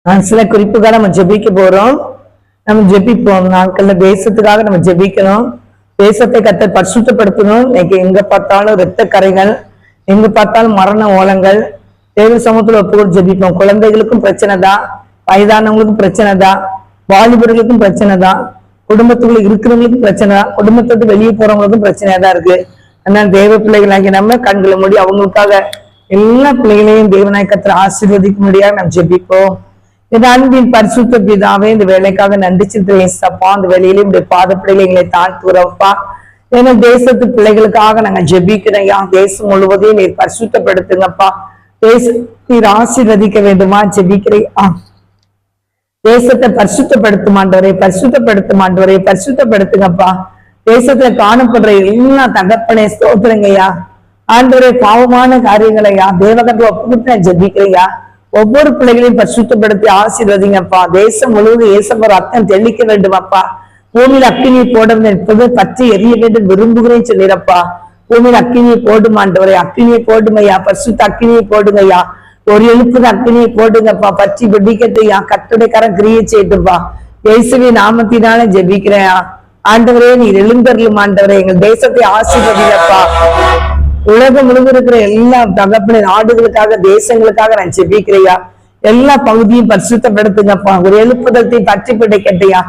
சில குறிப்புக்காக நம்ம ஜெபிக்க போறோம். நம்ம ஜெபிப்போம். நாட்கள்ல தேசத்துக்காக நம்ம ஜெபிக்கணும். தேசத்தை கர்த்தர் பரிசுத்தப்படுத்தணும். இன்னைக்கு எங்க பார்த்தாலும் இரத்த கரைகள், எங்க பார்த்தாலும் மரண ஓலங்கள். தேவ சமூகத்துல ஒப்புக்கொண்டு ஜெபிப்போம். குழந்தைகளுக்கும் பிரச்சனை தான், வயதானவங்களுக்கும் பிரச்சனை தான், வாலிபர்களுக்கும் பிரச்சனை தான், குடும்பத்துக்குள்ள இருக்கிறவங்களுக்கும் பிரச்சனை தான், குடும்பத்தை விட்டு வெளியே போறவங்களுக்கும் பிரச்சனையா தான் இருக்கு. அதனால தேவ பிள்ளைகளாகி நம்ம கண்களை மூடி அவங்களுக்காக எல்லா பிள்ளைகளையும் தேவனாய் கர்த்தர் ஆசீர்வதிக்க முடியாது நம்ம ஜெபிப்போம். இந்த அன்பின் பரிசுத்த பிதாவே, இந்த வேலைக்காக நன்றி செலுத்துவேன்ப்பா. அந்த வேலையிலும் இந்த பாத பிள்ளைகளை எங்களை தாழ்த்துறப்பா. ஏன்னா தேசத்து பிள்ளைகளுக்காக நாங்க ஜெபிக்கிறோம்யா. தேசம் முழுவதையும் நீர் பரிசுத்தப்படுத்துங்கப்பா. நீர் ஆசீர்வதிக்க வேண்டுமா ஜெபிக்கிறையா. தேசத்தை பரிசுத்தப்படுத்துமாண்டவரே, பரிசுத்தப்படுத்துமாண்டவரே, பரிசுத்தப்படுத்துங்கப்பா. தேசத்துல காணப்படுற எல்லா தகப்பனே ஸ்தோத்திரங்கய்யா. ஆண்டவரே, பாவமான காரியங்களையா தேவகத்தை ஒப்புக்கிட்டு நான் ஜெபிக்கிறையா. ஒவ்வொரு பிள்ளைகளையும் பரிசுத்தப்படுத்தி ஆசீர்வதிங்கப்பா. தேசம் முழுவதும் ஏசப்பர் ரத்தம் தெளிக்க வேண்டும் அப்பா. பூமியில் அக்கினியை போட என்பது பற்றி எரிய வேண்டும் விரும்புகிறேன்னு சொல்லிடப்பா. பூமியில் அக்கினியை போடுமாண்டவரே, அக்கினியை போடுமையா, பரிசுத்த அக்கினியை போடுங்கய்யா. ஒரு எழுப்புது அக்கினியை போடுங்கப்பா. பற்றி பிடிக்கட்டையா, கட்டுடைய கரம் கிரியை செய்துப்பா. இயேசுவின் நாமத்தினால ஜெபிக்கிறேன் ஆண்டவரே. நீர் எழுந்தருளும் ஆண்டவரே. எங்கள் தேசத்தை ஆசீர்வதிங்கப்பா. உலகம் முழுவதும் இருக்கிற எல்லா தகப்பன நாடுகளுக்காக தேசங்களுக்காக நான் ஜெபிக்கிறையா. எல்லா பகுதியும் பரிசுத்தப்படுத்துங்கப்பா. ஒரு எழுப்புதத்தை பற்றி பிடிக்கட்டையா.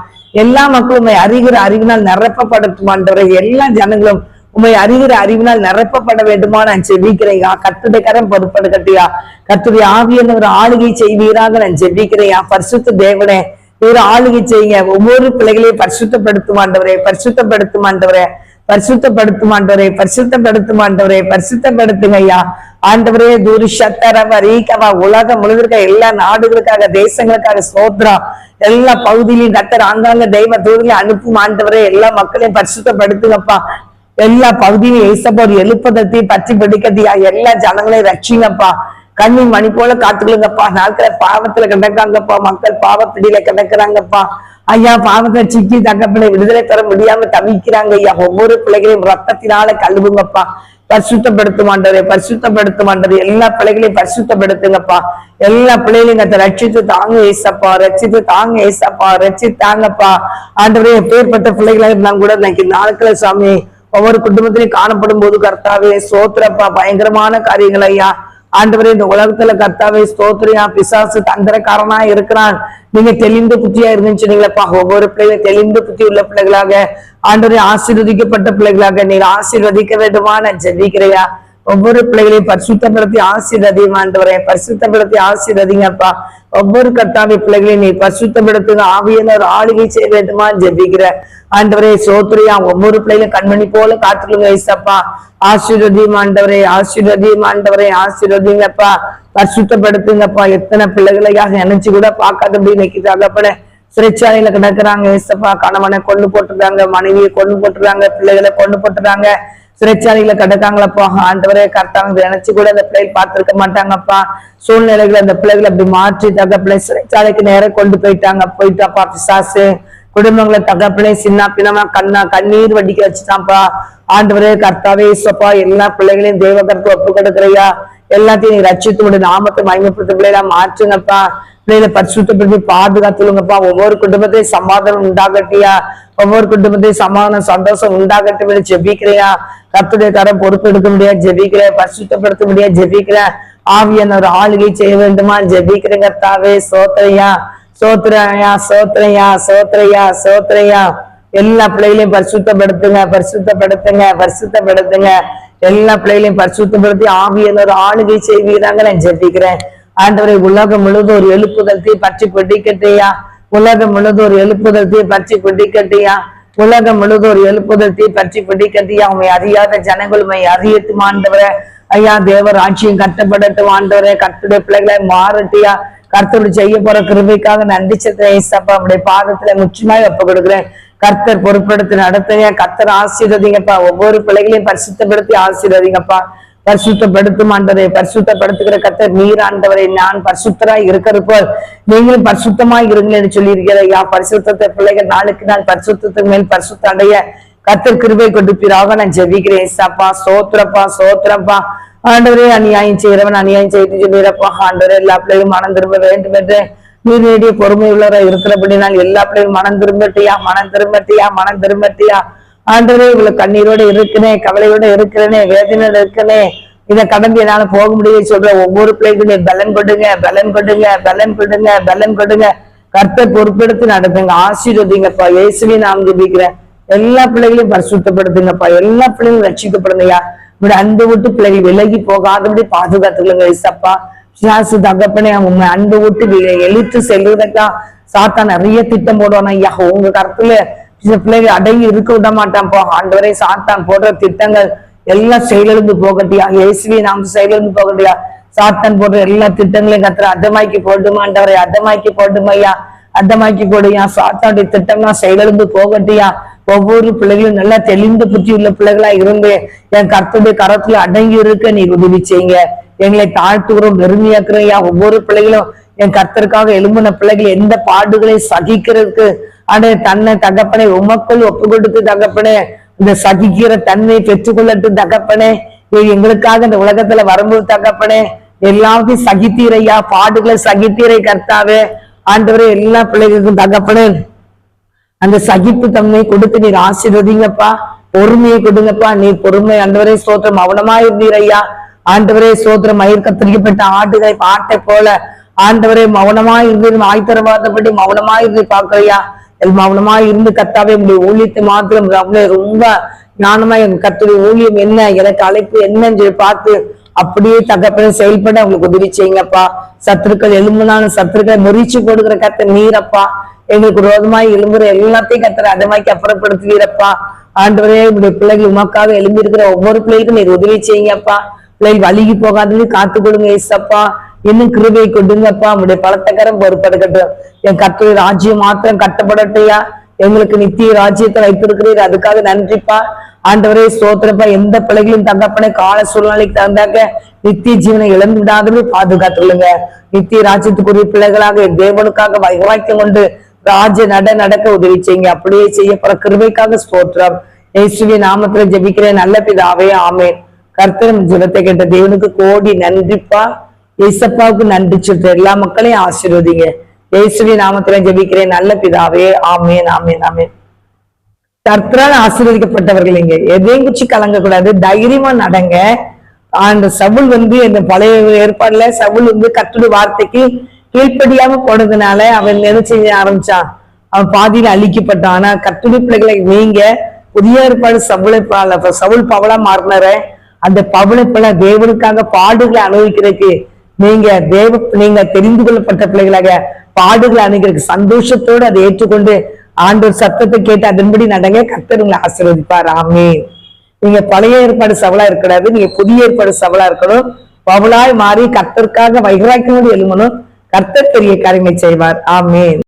எல்லா மக்களும் உண்மை அறிகிற அறிவினால் நிரப்பப்படுத்துமான்றவரை. எல்லா ஜனங்களும் உண்மை அறிகிற அறிவினால் நிரப்பப்பட வேண்டுமா நான் ஜெபிக்கிறையா. கர்த்தருடைய கரம் பொறுப்படுக்கட்டையா. கர்த்தருடைய ஆவியானவர் ஆளுகை செய்வீராக நான் ஜெபிக்கிறையா. பரிசுத்த தேவனே, ஒரு ஆளுகை செய்யுங்க. ஒவ்வொரு பிள்ளைகளையும் பரிசுத்தப்படுத்துமாண்டவரே, பரிசுத்தப்படுத்துமாண்டவரே, பரிசுத்தப்படுத்துமாண்டவரே, பரிசுத்தப்படுத்துமாண்டவரே, பரிசுத்தப்படுத்துங்க ஐயா. ஆண்டவரே, துரிஷத்தரவரீகவா. உலகம் முழுவதற்க எல்லா நாடுகளுக்காக தேசங்களுக்காக சோத்ரம். எல்லா பகுதியிலையும் கர்த்தர் ஆங்காங்க தெய்வ தூதர்களை அனுப்பும் ஆண்டவரே. எல்லா மக்களையும் பரிசுத்தப்படுத்துங்கப்பா. எல்லா பகுதியிலும் ஏசப்பா ஒரு எழுப்பதத்தையும் பற்றி பிடிக்கத்தியா. எல்லா ஜனங்களையும் ரட்சிங்கப்பா. கண்ணின் மணி போல காத்துக்கலுங்கப்பா. நாட்களை பாவத்துல கிடக்காங்கப்பா. மக்கள் பாவப்பிடியில கிடக்குறாங்கப்பா. ஐயா, பாவத்தை சிக்கி தகப்பனை விடுதலை பெற முடியாம தவிக்கிறாங்க ஐயா. ஒவ்வொரு பிள்ளைகளையும் ரத்தத்தினால கழுவுங்கப்பா. பரிசுத்தப்படுத்துமாண்டவரே, பரிசுத்தப்படுத்துமாண்டவரே. எல்லா பிள்ளைகளையும் பரிசுத்தப்படுத்துங்கப்பா. எல்லா பிள்ளைகளையும் கத்த ரட்சித்து தாங்க ஏசப்பா. ரட்சித்து தாங்க ஏசப்பா. ரட்சித்து தாங்கப்பா. ஆண்டவரே, எப்பேற்பட்ட பிள்ளைகளாக இருந்தா கூட இன்னைக்கு நாட்கள சாமி ஒவ்வொரு குடும்பத்திலையும் காணப்படும் போது கர்த்தாவே சோத்திரப்பா. பயங்கரமான காரியங்கள் ஐயா. ஆண்டவரே, இந்த உலகத்துல கர்த்தாவே ஸ்தோத்திரியா. பிசாசு தந்திரக்காரனா இருக்கிறான். நீங்க தெளிந்த புத்தியா இருந்துச்சு நீங்களப்பா. ஒவ்வொரு பிள்ளைகளும் தெளிந்த புத்தி உள்ள பிள்ளைகளாக ஆண்டவரே ஆசீர்வதிக்கப்பட்ட பிள்ளைகளாக நீங்க ஆசீர்வதிக்க வேண்டுமா நான் ஜெபிக்கிறையா. ஒவ்வொரு பிள்ளைகளையும் பரிசுத்தப்படுத்தி ஆசீர்வதியும் ஆண்டவரே. பரிசுத்தப்படுத்தி ஆசீர்வதிங்கப்பா. ஒவ்வொரு கர்த்தாவே பிள்ளைகளையும் நீ பரிசுத்தப்படுத்துங்க. ஆவியான ஒரு ஆளுகை செய்ய வேண்டுமா ஜெபிக்கிற ஆண்டவரே சோத்திரியா. ஒவ்வொரு பிள்ளைகளும் கண்மணி போல காத்துக்கொள்ளுங்க ஏசப்பா. ஆசீர்வதியும் ஆண்டவரே, ஆசீர்வதியும் ஆண்டவரே, ஆசீர்வதிங்கப்பா. பரிசுத்தப்படுத்துங்கப்பா. எத்தனை பிள்ளைகளையாக நினைச்சு கூட பார்க்காதபடி இன்னைக்கு தகப்பட சிறைச்சாலையில கிடக்குறாங்க ஏசப்பா. கணவனை கொண்டு போட்டுருக்காங்க, மனைவியை கொண்டு போட்டுருக்காங்க, பிள்ளைகளை கொண்டு போட்டுறாங்க, சிறைச்சாலையில கிடக்காங்களப்பா. ஆண்டவரே கரெக்டாங்க நினைச்சு கூட அந்த பிள்ளைகள் பார்த்திருக்க மாட்டாங்கப்பா. சூழ்நிலைகளை அந்த பிள்ளைகளை அப்படி மாற்றி தகப்பிள்ளை சிறைச்சாலைக்கு நேரம் கொண்டு போயிட்டாப்பா பிசாசு. குடும்பங்களை தகப்பிள்ளை சின்ன பின்னமா கண்ணீர் வடிக்க வச்சுட்டான்ப்பா. ஆண்டவரே கர்த்தாவே இயேசுப்பா. எல்லா பிள்ளைகளையும் தேவகருக்கு ஒப்பு கொடுக்குறையா. எல்லாத்தையும் நீங்க ரட்சித்து உடைய நாமத்தை மகிமைப்படுத்த பிள்ளைகளா மாற்றுங்கப்பா. பிள்ளைகளை பரிசுத்தப்படுத்தி பாதுகாத்துலுங்கப்பா. ஒவ்வொரு குடும்பத்தையும் சமாதானம் உண்டாகட்டியா. ஒவ்வொரு குடும்பத்தையும் சமாதானம் சந்தோஷம் உண்டாகட்டும் ஜெபிக்கிறையா. கர்த்தருடைய கரம் பொறுப்பு எடுக்க முடியாது ஜெபிக்கிற. பரிசுத்தப்படுத்த முடியாது ஜெபிக்கிற. ஆவியான ஒரு ஆளுகை செய்ய வேண்டுமா ஜெபிக்கிறேன் கர்த்தாவே. சோத்திரையா, சோத்திரையா, சோத்திரையா, சோத்திரையா, சோத்திரையா. எல்லா பிள்ளைகளையும் பரிசுத்தப்படுத்துங்க, பரிசுத்தப்படுத்துங்க, பரிசுத்தப்படுத்துங்க. எல்லா பிள்ளைகளையும் பரிசுத்தப்படுத்தி ஆவியான ஒரு ஆளுகை செய்வீராங்க நான் ஜெபிக்கிறேன் ஆண்டவரை. உலகம் முழுவதும் ஒரு எழுப்புதலத்தை பற்றி பிடிக்கட்டையா. உலகம் முழுவதும் ஒரு எழுப்புதலத்தை பற்றி பிடிக்கட்டையா. உலகம் முழுவதும் ஒரு எழுப்புதலத்தை பற்றி பிடிக்கட்டையா. உண்மை அறியாத ஜனங்கள் உண்மை அறியட்டும் ஆண்டவரை. ஐயா, தேவர் ஆட்சியும் கட்டப்படட்டும் ஆண்டவரை. கர்த்தருடைய பிள்ளைகளை மாறட்டியா. கர்த்தருடைய செய்ய போற கிருபைக்காக நன்றி செலுத்துறேன் ஏசப்பா. நம்முடைய பாதத்துல முற்றிலுமாய் ஒப்பு கொடுக்குறேன். கர்த்தர் பொறுப்படுத்தி நடத்துங்க. கர்த்தர் ஆசீர்வதிங்கப்பா. ஒவ்வொரு பிள்ளைகளையும் பரிசுத்தப்படுத்தி ஆசீர்வதிங்கப்பா. பரிசுத்தப்படுத்தும் ஆண்டவரை. பரிசுத்தப்படுத்துகிற கர்த்தர் நீர் ஆண்டவரை. நான் பரிசுத்தராய் இருக்கிறது போல் நீங்களும் பரிசுத்தமாய் இருங்கன்னு சொல்லி இருக்கிறையா. பரிசுத்தத்தை பிள்ளைகள் நாளுக்கு நாள் பரிசுத்தத்துக்கு மேல் பரிசுத்த அடைய கர்த்தர் கிருபை கொடுப்பீராக நான் ஜெபிக்கிறேன் ஏசப்பா. சோத்திரப்பா, சோத்திரப்பா. ஆண்டவரே, அநியாயம் செய்கிறவன் அநியாயம் செய்து சொல்லிடப்பா. ஆண்டவரே, எல்லா பிள்ளைகளும் மனம் திரும்ப வேண்டும் என்று நீடிய பொறுமை உள்ளவரா இருக்கிறபடினால் எல்லா பிள்ளைகளும் மனம் திரும்பட்டியா, மனம் திரும்பட்டியா, மனம் திரும்பட்டியா. ஆண்டவரே, இவ்வளவு கண்ணீரோட இருக்கிறேன், கவலையோட இருக்கிறேனே, வேதனையோட இருக்கிறேனே, இதை கடந்து என்னால போக முடியும் சொல்ற ஒவ்வொரு பிள்ளைகளும் பலன் கொடுங்க, பலன் கொடுங்க, பலன் கொடுங்க, பலன் கொடுங்க. கர்த்தர் பொறுப்பெடுத்து நடத்துங்க, ஆசீர்வதிங்கப்பா. இயேசுவின் நாமம் ஜெபிக்கிறேன். எல்லா பிள்ளைகளையும் பரிசுத்தப்படுத்துங்கப்பா. எல்லா பிள்ளைகளும் ரட்சிக்கப்படுங்கய்யா. இப்படி அன்பு விட்டு பிள்ளைகள் விலகி போகாதபடி பாதுகாத்துக்கலுங்க ஏசப்பா. பிசாசு தகப்பனே, உங்க அன்பு விட்டு எழுத்து செல்வதற்கா சாத்தா நிறைய திட்டம் போடுவான் ஐயா. உங்க கருத்துல சில பிள்ளைகள் அடங்கி இருக்க விட மாட்டான் போ. ஆண்டவரை சாத்தான் போடுற திட்டங்கள் எல்லாம் செயலிழந்து போகட்டியா, இயேசுவே நாம் செயலிழந்து போகட்டியா. சாத்தான் போடுற எல்லா திட்டங்களையும் கத்துற அதமாக்கி போடுமாண்டவரை, அதமாக்கி போடுமையா, அதமாக்கி போடுயா. சாத்தானுடைய திட்டம்லாம் செயலிழந்து போகட்டியா. ஒவ்வொரு பிள்ளைகளும் நல்லா தெளிந்து புத்தி உள்ள பிள்ளைகளா இருந்து என் கர்த்தருடைய கரத்துல அடங்கி இருக்க நீ உதவி செய்யுங்க. எங்களை தாழ்த்துகிறோம், வெறுமையாக்குறையா. ஒவ்வொரு பிள்ளைகளும் என் கர்த்தருக்காக எழும்பின பிள்ளைகள் எந்த பாடுகளை சகிக்கிறதுக்கு தன்னை தகப்பனே உமக்குள் ஒப்பு கொடுத்து தகப்பனே இந்த சகிக்கிற தன்மை பெற்றுக்கொள்ளட்டு தகப்பனே. எங்களுக்காக இந்த உலகத்துல வரும்போது தகப்பனே எல்லாத்தையும் சகித்தீரையா, பாடுகளை சகித்தீரை கர்த்தாவே. ஆண்டவரே, எல்லா பிள்ளைகளுக்கும் தகப்பனே அந்த சகிப்பு தன்மை கொடுத்து நீர் ஆசீர்வதிங்கப்பா. பொறுமையை கொடுங்கப்பா. நீர் பொறுமை ஆண்டவரே ஸ்தோத்திரம். மௌனமா இருந்தீரையா. ஆண்டவரே ஸ்தோத்திரம். மயிர் கத்தரிக்கப்பட்ட ஆட்டுகளை பாட்டை போல ஆண்டவரே மௌனமா இருந்து ஆய்தரவாதப்பட்டு மௌனமா இருந்து பாக்குறையா. மௌனமா இருந்து கத்தாவே உங்களுடைய ஊழியத்தை மாத்திரம் ரொம்ப ஞானமா எங்க கத்துடைய ஊழியம் என்ன, எனக்கு அழைப்பு என்னன்னு சொல்லி பார்த்து அப்படியே தகப்பன செயல்பட அவங்களுக்கு உதவி செய்யுங்கப்பா. சத்துருக்கள் எலும்புனாலும் சத்துருக்களை முறிச்சு கொடுக்குற கத்த நீரப்பா. எங்களுக்கு ரோதமாய் எலும்புற எல்லாத்தையும் கத்துற அதமாக்கி அப்புறப்படுத்துவீரப்பா. ஆண்டவரே, உங்களுடைய பிள்ளைகள் உமக்காக எழும்பி இருக்கிற ஒவ்வொரு பிள்ளைகளுக்கும் நீர் உதவி செய்யுங்கப்பா. பிள்ளைகள் வலிக்கு போகாதது காத்து கொடுங்க ஏசப்பா. இன்னும் கிருபை கொடுங்கப்பா. உங்களுடைய பலத்தக்கரம் பொறுப்படுக்கட்டும். என் கர்த்தருடைய ராஜ்யம் மாத்திரம் கட்டப்படட்டையா. எங்களுக்கு நித்திய ராஜ்யத்தை வைத்திருக்கிறீர், அதுக்காக நன்றிப்பா. ஆண்டவரே ஸ்தோத்திரப்பா. எந்த பிள்ளைகளும் தகப்பனே கால சூழ்நிலைக்கு தந்தாக்க நித்திய ஜீவனை இழந்து விடாதவே பாதுகாத்துள்ளுங்க. நித்திய ராஜ்யத்துக்குரிய பிள்ளைகளாக தேவனுக்காக வைவாக்கியம் கொண்டு ராஜ நடக்க உதவி செய்யுங்க. அப்படியே செய்யப்பட கிருபைக்காக ஸ்தோத்திரம். இயேசுவின் நாமத்துல ஜெபிக்கிறேன் நல்ல பிதாவே, ஆமென். கர்த்தர் ஜெபத்தை கேட்ட தேவனுக்கு கோடி நன்றிப்பா. ஏசப்பாவுக்கு நன்றி சொல்ற எல்லா மக்களையும் ஆசீர்வதிங்க. இயேசுவின் நாமத்துல ஜெபிக்கிறேன் நல்ல பிதாவே, ஆமென், ஆமென், ஆமென். கர்த்தரால் ஆசீர்வதிக்கப்பட்டவர்கள் இங்க எதையும் குச்சி கலங்க கூடாது, தைரியமா நடங்க. அந்த சவுல் இந்த பழைய ஏற்பாடுல சவுல் கர்த்தருடைய வார்த்தைக்கு கீழ்ப்படியாம போனதுனால அவன் என்ன செய்ய ஆரம்பிச்சான், அவன் பாதியில அழிக்கப்பட்டான். ஆனா கர்த்தருடைய பிள்ளைகளை நீங்க புதிய ஏற்பாடு சவுல் பவளா மாறினார அந்த பவளை போல தேவனுக்காக பாடுகளை அனுபவிக்கிறதுக்கு நீங்க தெரிந்து கொள்ளப்பட்ட பிள்ளைகளாக பாடுகளை அனுபவிக்கிறதுக்கு சந்தோஷத்தோடு அதை ஏற்றுக்கொண்டு ஆண்டவர் சத்தத்தை கேட்டு அதன்படி நடங்க. கர்த்தர் உங்களை ஆசீர்வதிப்பார். ஆமென். நீங்க பழைய ஏற்பாடு சவலா இருக்கக்கூடாது, நீங்க புதிய ஏற்பாடு சவலா இருக்கணும். பவுலாய் மாறி கர்த்தருக்காக வைராக்கியமோடு எழுமணும். கர்த்தர் பெரிய காரியங்களை செய்வார். ஆமென்.